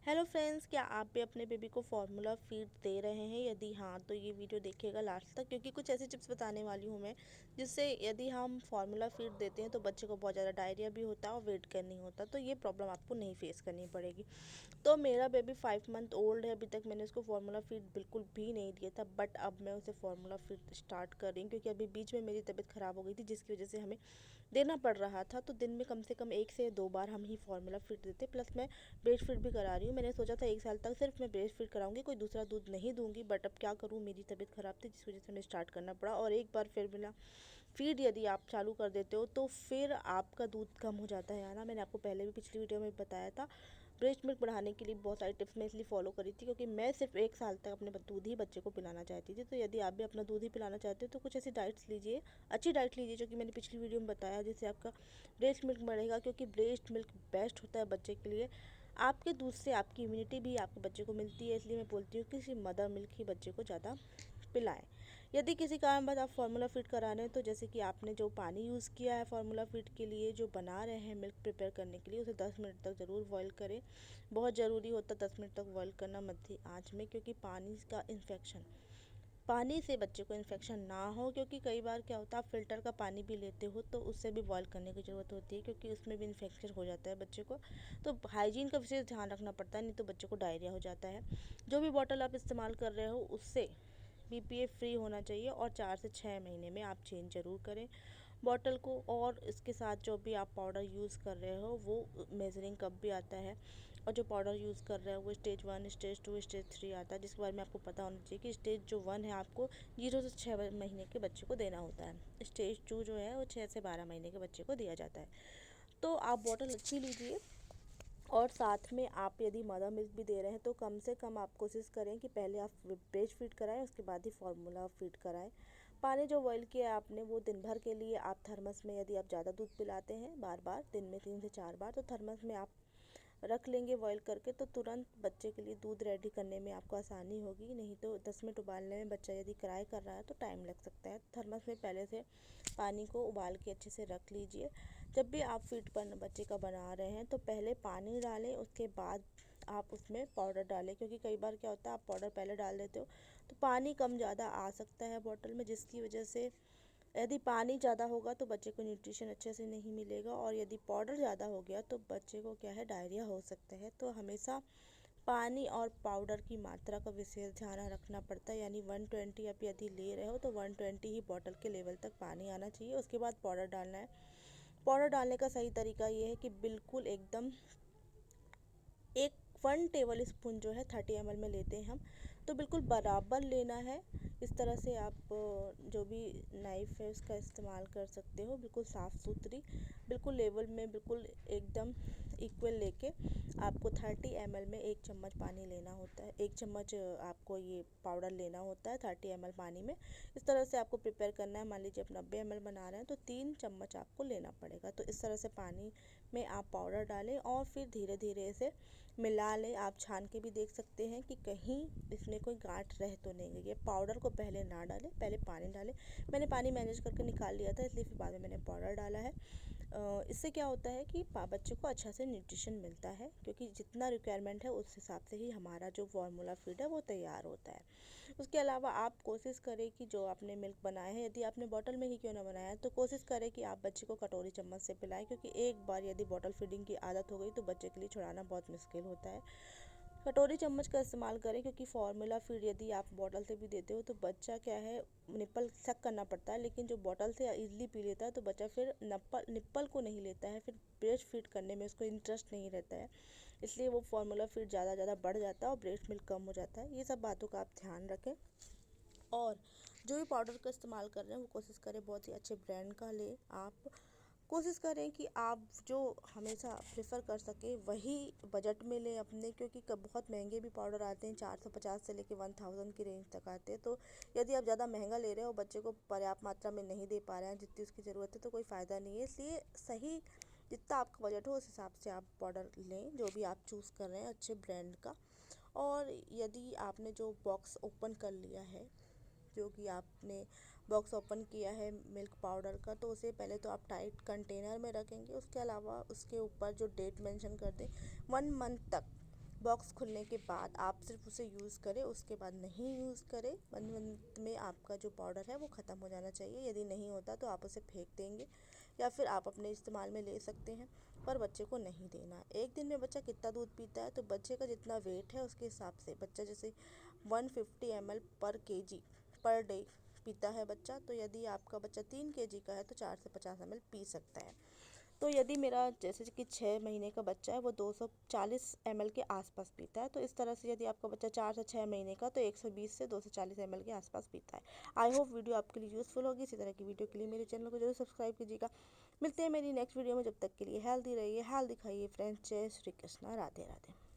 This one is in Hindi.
हेलो फ्रेंड्स, क्या आप भी अपने बेबी को फार्मूला फीड दे रहे हैं? यदि हाँ तो ये वीडियो देखिएगा लास्ट तक, क्योंकि कुछ ऐसी टिप्स बताने वाली हूँ मैं जिससे यदि हम फार्मूला फीड देते हैं तो बच्चे को बहुत ज़्यादा डायरिया भी होता है और वेट गेन नहीं होता, तो ये प्रॉब्लम आपको नहीं फेस करनी पड़ेगी। तो मेरा बेबी 5 मंथ ओल्ड है, अभी तक मैंने उसको फार्मूला फीड बिल्कुल भी नहीं दिया था, बट अब मैं उसे फार्मूला फीड स्टार्ट कर रही हूँ क्योंकि अभी बीच में मेरी तबीयत ख़राब हो गई थी, जिसकी वजह से हमें देना पड़ रहा था। तो दिन में कम से कम 1 से 2 बार हम ही फार्मूला फीड देते, प्लस मैं ब्रेस्ट फीड भी करा रही हूँ। मैंने सोचा था 1 साल तक सिर्फ मैं ब्रेस्ट फीड कराऊंगी, कोई दूसरा दूध नहीं दूंगी, बट अब क्या करूँ, मेरी तबीयत ख़राब थी जिस वजह से हमें स्टार्ट करना पड़ा। और एक बार फिर मिला फीड यदि आप चालू कर देते हो तो फिर आपका दूध कम हो जाता है ना। मैंने आपको पहले भी पिछली वीडियो में बताया था। ब्रेस्ट मिल्क बढ़ाने के लिए बहुत सारी टिप्स मैं इसलिए फॉलो करी थी क्योंकि मैं सिर्फ 1 साल तक अपने दूध ही बच्चे को पिलाना चाहती थी। तो यदि आप भी अपना दूध ही पिलाना चाहते हो तो कुछ ऐसी डाइट्स लीजिए, अच्छी डाइट लीजिए जो कि मैंने पिछली वीडियो में बताया, जिससे आपका ब्रेस्ट मिल्क बढ़ेगा, क्योंकि ब्रेस्ट मिल्क बेस्ट होता है बच्चे के लिए। आपके दूध से आपकी इम्यूनिटी भी आपके बच्चे को मिलती है, इसलिए मैं बोलती हूँ कि सिर्फ मदर मिल्क ही बच्चे को ज़्यादा पिलाएं। यदि किसी कारणवश आप फार्मूला फीड करा रहे हैं तो जैसे कि आपने जो पानी यूज़ किया है फार्मूला फीड के लिए, जो बना रहे हैं मिल्क प्रिपेयर करने के लिए, उसे 10 मिनट तक ज़रूर बॉईल करें। बहुत ज़रूरी होता है 10 मिनट तक बॉईल करना मध्य आंच में, क्योंकि पानी से बच्चे को इन्फेक्शन ना हो। क्योंकि कई बार क्या होता है, आप फ़िल्टर का पानी भी लेते हो तो उससे भी बॉयल करने की ज़रूरत होती है, क्योंकि उसमें भी इन्फेक्शन हो जाता है बच्चे को। तो हाइजीन का विशेष ध्यान रखना पड़ता है, नहीं तो बच्चे को डायरिया हो जाता है। जो भी बॉटल आप इस्तेमाल कर रहे हो उससे बीपीए फ्री होना चाहिए, और 4 से 6 महीने में आप चेंज ज़रूर करें बॉटल को। और इसके साथ जो भी आप पाउडर यूज़ कर रहे हो वो मेजरिंग कप भी आता है, और जो पाउडर यूज़ कर रहे हो वो स्टेज 1, स्टेज 2, स्टेज 3 आता है, जिसके बारे में आपको पता होना चाहिए कि स्टेज जो 1 है आपको 0 से 6 महीने के बच्चे को देना होता है, स्टेज 2 जो है वो 6 से 12 महीने के बच्चे को दिया जाता है। तो आप बॉटल अच्छी लीजिए। और साथ में आप यदि मदर मिल्क भी दे रहे हैं तो कम से कम आप कोशिश करें कि पहले आप ब्रेस्ट फीड कराएं, उसके बाद ही फार्मूला फीड कराएं। पानी जो बॉईल किया है आपने वो दिन भर के लिए आप थर्मस में, यदि आप ज़्यादा दूध पिलाते हैं बार बार दिन में 3 से 4 बार, तो थर्मस में आप रख लेंगे बॉईल करके, तो तुरंत बच्चे के लिए दूध रेडी करने में आपको आसानी होगी। नहीं तो 10 मिनट उबालने में बच्चा यदि क्राई कर रहा है तो टाइम लग सकता है। थर्मस में पहले से पानी को उबाल के अच्छे से रख लीजिए। जब भी आप फीड पर बच्चे का बना रहे हैं तो पहले पानी डालें, उसके बाद आप उसमें पाउडर डालें, क्योंकि कई बार क्या होता है आप पाउडर पहले डाल देते हो तो पानी कम ज़्यादा आ सकता है बॉटल में, जिसकी वजह से यदि पानी ज़्यादा होगा तो बच्चे को न्यूट्रिशन अच्छे से नहीं मिलेगा, और यदि पाउडर ज़्यादा हो गया तो बच्चे को क्या है, डायरिया हो सकता है। तो हमेशा पानी और पाउडर की मात्रा का विशेष ध्यान रखना पड़ता है। यानी 120 आप यदि ले रहे हो तो 120 ही बॉटल के लेवल तक पानी आना चाहिए, उसके बाद पाउडर डालना है। पाउडर डालने का सही तरीका ये है कि बिल्कुल एकदम एक 1 टेबल स्पून जो है 30 ml में लेते हैं हम, तो बिल्कुल बराबर लेना है। इस तरह से आप जो भी नाइफ़ है उसका इस्तेमाल कर सकते हो, बिल्कुल साफ़ सुथरी, बिल्कुल लेवल में, बिल्कुल एकदम इक्वल लेके आपको 30 ml में 1 चम्मच पानी लेना होता है, 1 चम्मच आपको ये पाउडर लेना होता है 30 ml पानी में। इस तरह से आपको प्रिपेयर करना है। मान लीजिए आप 90 ml बना रहे हैं तो 3 चम्मच आपको लेना पड़ेगा। तो इस तरह से पानी में आप पाउडर डालें और फिर धीरे धीरे इसे मिला लें। आप छान के भी देख सकते हैं कि कहीं इसमें कोई गांठ रह तो नहीं गई है। पाउडर को पहले ना डालें, पहले पानी डालें। मैंने पानी मैनेज करके निकाल लिया था, इसलिए फिर बाद में मैंने पाउडर डाला है। इससे क्या होता है कि बच्चे को अच्छा से न्यूट्रिशन मिलता है, क्योंकि जितना रिक्वायरमेंट है उस हिसाब से ही हमारा जो फार्मूला फीड है वो तैयार होता है। उसके अलावा आप कोशिश करें कि जो आपने मिल्क बनाया है, यदि आपने बॉटल में ही क्यों ना बनाया है, तो कोशिश करें कि आप बच्चे को कटोरी चम्मच से पिलाएं, क्योंकि एक बार यदि बॉटल फीडिंग की आदत हो गई तो बच्चे के लिए छुड़ाना बहुत मुश्किल होता है। कटोरी चम्मच का इस्तेमाल करें, क्योंकि फार्मूला फीड यदि आप बॉटल से भी देते हो तो बच्चा क्या है, निप्पल सक करना पड़ता है, लेकिन जो बॉटल से इजीली पी लेता है तो बच्चा फिर निप्पल को नहीं लेता है, फिर ब्रेस्ट फीड करने में उसको इंटरेस्ट नहीं रहता है, इसलिए वो फार्मूला फीड ज़्यादा बढ़ जाता है और ब्रेस्ट मिल्क कम हो जाता है। ये सब बातों का आप ध्यान रखें। और जो भी पाउडर का इस्तेमाल कर रहे हैं वो कोशिश करें बहुत ही अच्छे ब्रांड का लें। आप कोशिश करें कि आप जो हमेशा प्रेफर कर सकें वही बजट में लें अपने, क्योंकि बहुत महंगे भी पाउडर आते हैं, 450 से लेके 1000 की रेंज तक आते हैं। तो यदि आप ज़्यादा महंगा ले रहे हो, बच्चे को पर्याप्त मात्रा में नहीं दे पा रहे हैं जितनी उसकी ज़रूरत है, तो कोई फ़ायदा नहीं है। इसलिए सही जितना आपका बजट हो उस हिसाब से आप पाउडर लें, जो भी आप चूज़ कर रहे हैं अच्छे ब्रांड का। और यदि आपने जो बॉक्स ओपन कर लिया है, जो कि आपने बॉक्स ओपन किया है मिल्क पाउडर का, तो उसे पहले तो आप टाइट कंटेनर में रखेंगे। उसके अलावा उसके ऊपर जो डेट मेंशन कर दें 1 मंथ तक बॉक्स खुलने के बाद आप सिर्फ उसे यूज़ करें, उसके बाद नहीं यूज़ करें। 1 मंथ में आपका जो पाउडर है वो ख़त्म हो जाना चाहिए। यदि नहीं होता तो आप उसे फेंक देंगे या फिर आप अपने इस्तेमाल में ले सकते हैं, पर बच्चे को नहीं देना। एक दिन में बच्चा कितना दूध पीता है, तो बच्चे का जितना वेट है उसके हिसाब से, बच्चा जैसे 150 ml पर केजी पर डे पीता है बच्चा, तो यदि आपका बच्चा 3 केजी का है तो 4 से 50 ml पी सकता है। तो यदि मेरा जैसे कि 6 महीने का बच्चा है वो 240 ml के आसपास पीता है, तो इस तरह से यदि आपका बच्चा 4 से 6 महीने का तो 120 से 240 ml के आसपास पीता है। आई होप वीडियो आपके लिए यूज़फुल होगी। इसी तरह की वीडियो के लिए मेरे चैनल को जरूर सब्सक्राइब कीजिएगा। मिलते हैं मेरी नेक्स्ट वीडियो में, जब तक के लिए हेल्दी रहिए, हेल्दी खाइए फ्रेंड्स। जय श्री कृष्णा, राधे राधे।